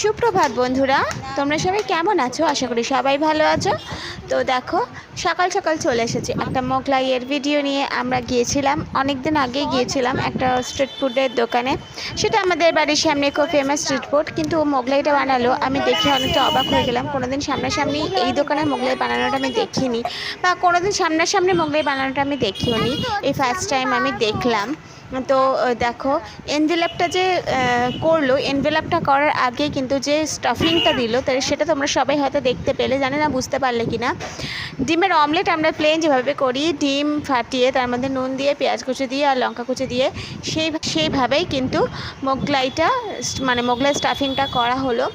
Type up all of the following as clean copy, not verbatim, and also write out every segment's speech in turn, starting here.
সুপ্রভাত বন্ধুরা, তোমরা সবাই কেমন আছো? আশা করি সবাই ভালো আছো। তো দেখো, সকাল সকাল চলে এসেছি একটা মোগলাইয়ের ভিডিও নিয়ে। আমরা গিয়েছিলাম, অনেক দিন আগে গিয়েছিলাম একটা স্ট্রিট ফুডের দোকানে। সেটা আমাদের বাড়ির সামনে খুব ফেমাস স্ট্রিট ফুড, কিন্তু ও মোগলাইটা বানালো আমি দেখে অনেকটা অবাক হয়ে গেলাম। কোনোদিন সামনাসামনি এই দোকানের মোগলাই বানানোটা আমি দেখিনি, বা কোনোদিন সামনাসামনি মোগলাই বানানোটা আমি দেখিও নি। এই ফার্স্ট টাইম আমি দেখলাম। তো দেখো, এনভেলাপটা যে করলো, এনভেলাপটা করার আগে কিন্তু যে স্টাফিংটা দিল, তাহলে সেটা তোমরা সবাই হয়তো দেখতে পেলে, জানি না বুঝতে পারলে কি না। ডিমের অমলেট আমরা প্লেন যেভাবে করি, ডিম ফাটিয়ে তার মধ্যে নুন দিয়ে, পেঁয়াজ কুচি দিয়ে আর লঙ্কা কুচি দিয়ে, সেইভাবেই কিন্তু মোগলাইটা, মানে মোগলাই স্টাফিংটা করা হলো।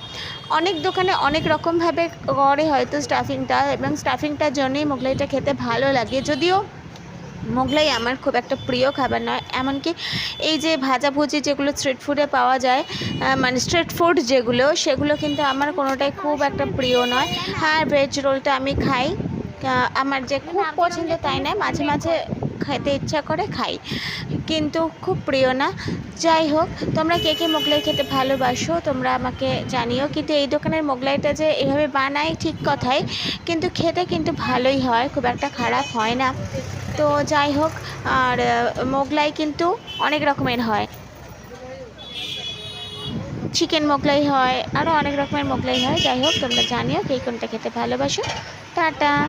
অনেক দোকানে অনেক রকমভাবে করে হয়তো স্টাফিংটা, এবং স্টাফিংটার জন্যই মোগলাইটা খেতে ভালো লাগে। যদিও মোগলাই আমার খুব একটা প্রিয় খাবার নয়, এমনকি এই যে ভাজাভুজি যেগুলো স্ট্রিট ফুডে পাওয়া যায়, মানে স্ট্রিট ফুড যেগুলো, সেগুলো কিন্তু আমার কোনোটাই খুব একটা প্রিয় নয়। হ্যাঁ, ভেজ রোলটা আমি খাই, আমার যে খুব পছন্দ তাই নয়, মাঝে মাঝে খেতে ইচ্ছা করে খাই, কিন্তু খুব প্রিয় না। যাই হোক, তোমরা কে কে মোগলাই খেতে ভালোবাসো তোমরা আমাকে জানিও। কিন্তু এই দোকানের মোগলাইটা যে এভাবে বানায় ঠিক কথাই, কিন্তু খেতে কিন্তু ভালোই হয়, খুব একটা খারাপ হয় না। তো যাই হোক, আর মোগলাই কিন্তু অনেক রকমের হয়, চিকেন মোগলাই হয়, আরও অনেক রকমের মোগলাই হয়। যাই হোক, তোমরা জানিও কে কোনটা খেতে ভালোবাসো। টাটা।